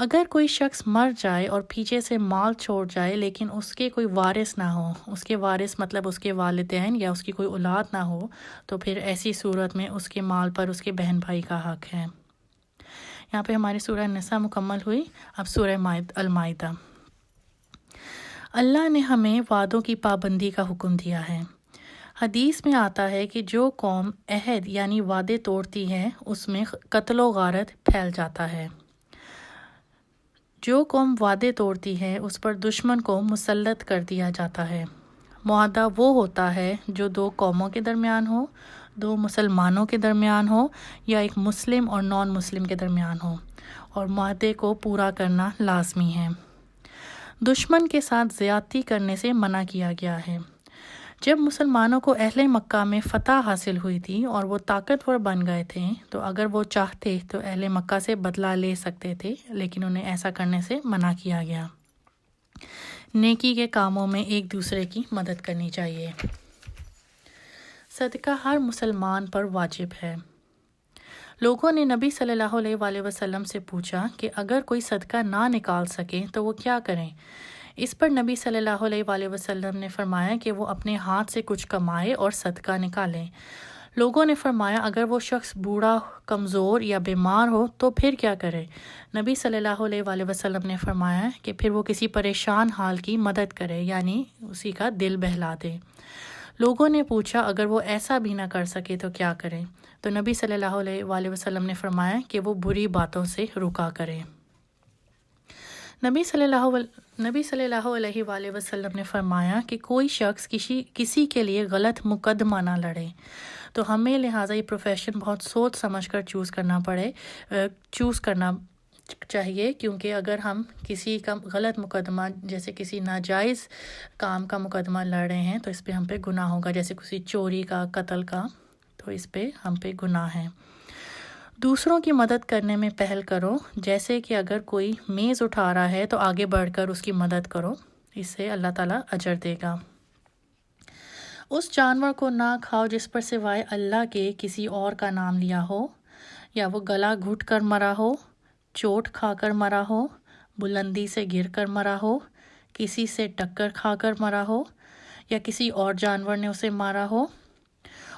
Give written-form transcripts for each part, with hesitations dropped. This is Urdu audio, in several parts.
اگر کوئی شخص مر جائے اور پیچھے سے مال چھوڑ جائے لیکن اس کے کوئی وارث نہ ہو، اس کے وارث مطلب اس کے والدین یا اس کی کوئی اولاد نہ ہو، تو پھر ایسی صورت میں اس کے مال پر اس کے بہن بھائی کا حق ہے۔ یہاں پہ ہماری سورہ نساء مکمل ہوئی۔ اب سورہ المائدہ۔ اللہ نے ہمیں وعدوں کی پابندی کا حکم دیا ہے۔ حدیث میں آتا ہے کہ جو قوم عہد یعنی وعدے توڑتی ہے اس میں قتل و غارت پھیل جاتا ہے۔ جو قوم وعدے توڑتی ہے اس پر دشمن کو مسلط کر دیا جاتا ہے۔ معاہدہ وہ ہوتا ہے جو دو قوموں کے درمیان ہو، دو مسلمانوں کے درمیان ہو یا ایک مسلم اور نان مسلم کے درمیان ہو، اور معاہدے کو پورا کرنا لازمی ہے۔ دشمن کے ساتھ زیادتی کرنے سے منع کیا گیا ہے۔ جب مسلمانوں کو اہل مکہ میں فتح حاصل ہوئی تھی اور وہ طاقتور بن گئے تھے تو اگر وہ چاہتے تو اہل مکہ سے بدلہ لے سکتے تھے، لیکن انہیں ایسا کرنے سے منع کیا گیا۔ نیکی کے کاموں میں ایک دوسرے کی مدد کرنی چاہیے۔ صدقہ ہر مسلمان پر واجب ہے۔ لوگوں نے نبی صلی اللہ علیہ وآلہ وسلم سے پوچھا کہ اگر کوئی صدقہ نہ نکال سکے تو وہ کیا کریں؟ اس پر نبی صلی اللہ علیہ وآلہ وسلم نے فرمایا کہ وہ اپنے ہاتھ سے کچھ کمائے اور صدقہ نکالیں۔ لوگوں نے فرمایا اگر وہ شخص بوڑھا، کمزور یا بیمار ہو تو پھر کیا کرے؟ نبی صلی اللہ علیہ وآلہ وسلم نے فرمایا کہ پھر وہ کسی پریشان حال کی مدد کرے، یعنی اسی کا دل بہلا دے۔ لوگوں نے پوچھا اگر وہ ایسا بھی نہ کر سکے تو کیا کریں؟ تو نبی صلی اللہ علیہ وآلہ وسلم نے فرمایا کہ وہ بری باتوں سے رکا کرے۔ نبی صلی اللہ علیہ وآلہ وسلم نے فرمایا کہ کوئی شخص کسی کے لیے غلط مقدمہ نہ لڑے، تو ہمیں لہٰذا یہ پروفیشن بہت سوچ سمجھ کر چوز کرنا چاہیے، کیونکہ اگر ہم کسی کا غلط مقدمہ جیسے کسی ناجائز کام کا مقدمہ لڑ رہے ہیں تو اس پہ ہم پہ گناہ ہوگا، جیسے کسی چوری کا، قتل کا، تو اس پہ ہم پہ گناہ ہے۔ دوسروں کی مدد کرنے میں پہل کرو، جیسے کہ اگر کوئی میز اٹھا رہا ہے تو آگے بڑھ کر اس کی مدد کرو، اس سے اللہ تعالیٰ اجر دے گا۔ اس جانور کو نہ کھاؤ جس پر سوائے اللہ کے کسی اور کا نام لیا ہو، یا وہ گلا گھٹ کر مرا ہو، چوٹ کھا کر مرا ہو، بلندی سے گر کر مرا ہو، کسی سے ٹکر کھا کر مرا ہو، یا کسی اور جانور نے اسے مارا ہو،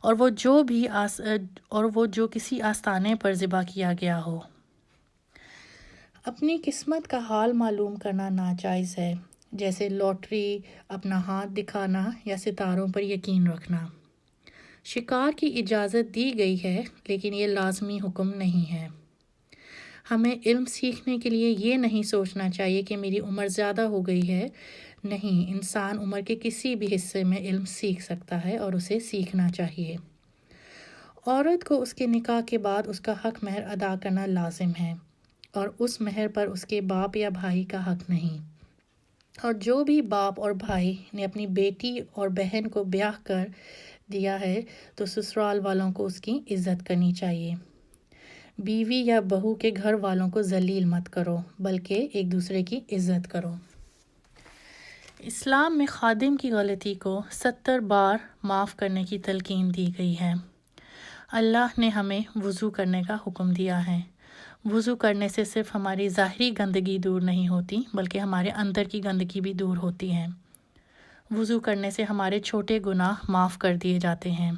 اور وہ جو کسی آستانے پر ذبح کیا گیا ہو۔ اپنی قسمت کا حال معلوم کرنا ناجائز ہے، جیسے لاٹری، اپنا ہاتھ دکھانا یا ستاروں پر یقین رکھنا۔ شکار کی اجازت دی گئی ہے لیکن یہ لازمی حکم نہیں ہے۔ ہمیں علم سیکھنے کے لیے یہ نہیں سوچنا چاہیے کہ میری عمر زیادہ ہو گئی ہے۔ نہیں، انسان عمر کے کسی بھی حصے میں علم سیکھ سکتا ہے اور اسے سیکھنا چاہیے۔ عورت کو اس کے نکاح کے بعد اس کا حق مہر ادا کرنا لازم ہے، اور اس مہر پر اس کے باپ یا بھائی کا حق نہیں۔ اور جو بھی باپ اور بھائی نے اپنی بیٹی اور بہن کو بیاہ کر دیا ہے تو سسرال والوں کو اس کی عزت کرنی چاہیے۔ بیوی یا بہو کے گھر والوں کو ذلیل مت کرو، بلکہ ایک دوسرے کی عزت کرو۔ اسلام میں خادم کی غلطی کو 70 بار معاف کرنے کی تلقین دی گئی ہے۔ اللہ نے ہمیں وضو کرنے کا حکم دیا ہے۔ وضو کرنے سے صرف ہماری ظاہری گندگی دور نہیں ہوتی بلکہ ہمارے اندر کی گندگی بھی دور ہوتی ہے۔ وضو کرنے سے ہمارے چھوٹے گناہ معاف کر دیے جاتے ہیں۔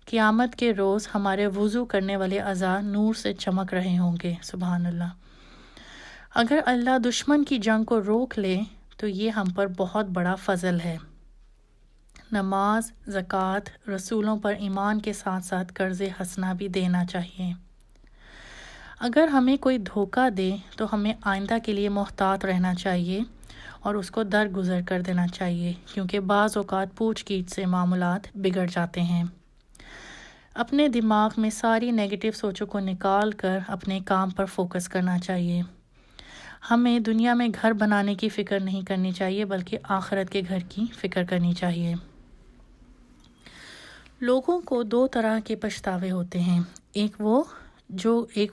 قیامت کے روز ہمارے وضو کرنے والے اعضاء نور سے چمک رہے ہوں گے۔ سبحان اللہ۔ اگر اللہ دشمن کی جنگ کو روک لے تو یہ ہم پر بہت بڑا فضل ہے۔ نماز، زکوٰۃ، رسولوں پر ایمان کے ساتھ ساتھ قرض حسنہ بھی دینا چاہیے۔ اگر ہمیں کوئی دھوکہ دے تو ہمیں آئندہ کے لیے محتاط رہنا چاہیے اور اس کو درگزر کر دینا چاہیے، کیونکہ بعض اوقات پوچھ گچھ سے معاملات بگڑ جاتے ہیں۔ اپنے دماغ میں ساری نیگیٹو سوچوں کو نکال کر اپنے کام پر فوکس کرنا چاہیے۔ ہمیں دنیا میں گھر بنانے کی فکر نہیں کرنی چاہیے بلکہ آخرت کے گھر کی فکر کرنی چاہیے۔ لوگوں کو 2 طرح کے پچھتاوے ہوتے ہیں، ایک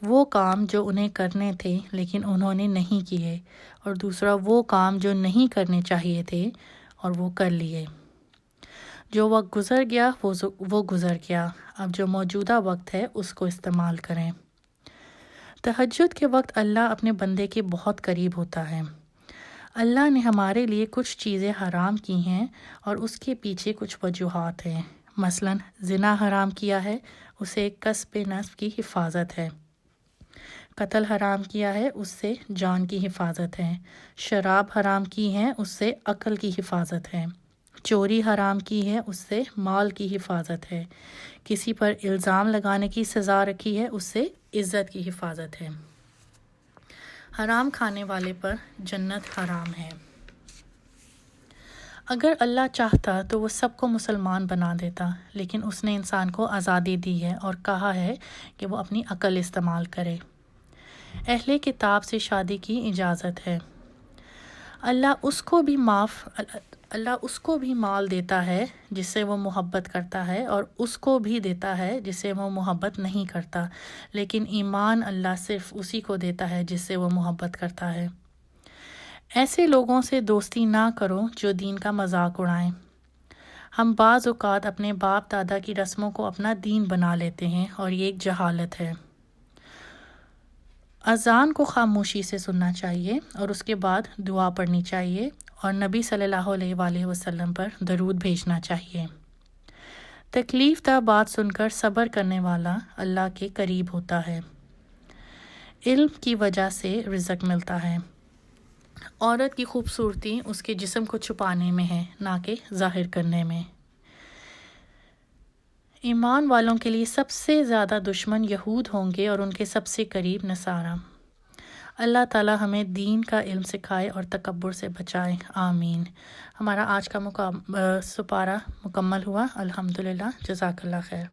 وہ کام جو انہیں کرنے تھے لیکن انہوں نے نہیں کیے، اور دوسرا وہ کام جو نہیں کرنے چاہیے تھے اور وہ کر لیے۔ جو وقت گزر گیا وہ گزر گیا، اب جو موجودہ وقت ہے اس کو استعمال کریں۔ تہجد کے وقت اللہ اپنے بندے کے بہت قریب ہوتا ہے۔ اللہ نے ہمارے لیے کچھ چیزیں حرام کی ہیں اور اس کے پیچھے کچھ وجوہات ہیں۔ مثلاً زنا حرام کیا ہے، اسے کسب نفس کی حفاظت ہے۔ قتل حرام کیا ہے، اس سے جان کی حفاظت ہے۔ شراب حرام کی ہے، اس سے عقل کی حفاظت ہے۔ چوری حرام کی ہے، اس سے مال کی حفاظت ہے۔ کسی پر الزام لگانے کی سزا رکھی ہے، اس سے عزت کی حفاظت ہے۔ حرام کھانے والے پر جنت حرام ہے۔ اگر اللہ چاہتا تو وہ سب کو مسلمان بنا دیتا، لیکن اس نے انسان کو آزادی دی ہے اور کہا ہے کہ وہ اپنی عقل استعمال کرے۔ اہل کتاب سے شادی کی اجازت ہے۔ اللہ اس کو بھی مال دیتا ہے جس سے وہ محبت کرتا ہے، اور اس کو بھی دیتا ہے جس سے وہ محبت نہیں کرتا، لیکن ایمان اللہ صرف اسی کو دیتا ہے جس سے وہ محبت کرتا ہے۔ ایسے لوگوں سے دوستی نہ کرو جو دین کا مذاق اڑائیں۔ ہم بعض اوقات اپنے باپ دادا کی رسموں کو اپنا دین بنا لیتے ہیں اور یہ ایک جہالت ہے۔ اذان کو خاموشی سے سننا چاہیے اور اس کے بعد دعا پڑھنی چاہیے، اور نبی صلی اللہ علیہ وآلہ وسلم پر درود بھیجنا چاہیے۔ تکلیف دہ بات سن کر صبر کرنے والا اللہ کے قریب ہوتا ہے۔ علم کی وجہ سے رزق ملتا ہے۔ عورت کی خوبصورتی اس کے جسم کو چھپانے میں ہے، نہ کہ ظاہر کرنے میں۔ ایمان والوں کے لیے سب سے زیادہ دشمن یہود ہوں گے اور ان کے سب سے قریب نصارہ۔ اللہ تعالی ہمیں دین کا علم سکھائے اور تکبر سے بچائے، آمین۔ ہمارا آج کا سپارہ مکمل ہوا، الحمدللہ، جزاک اللہ خیر۔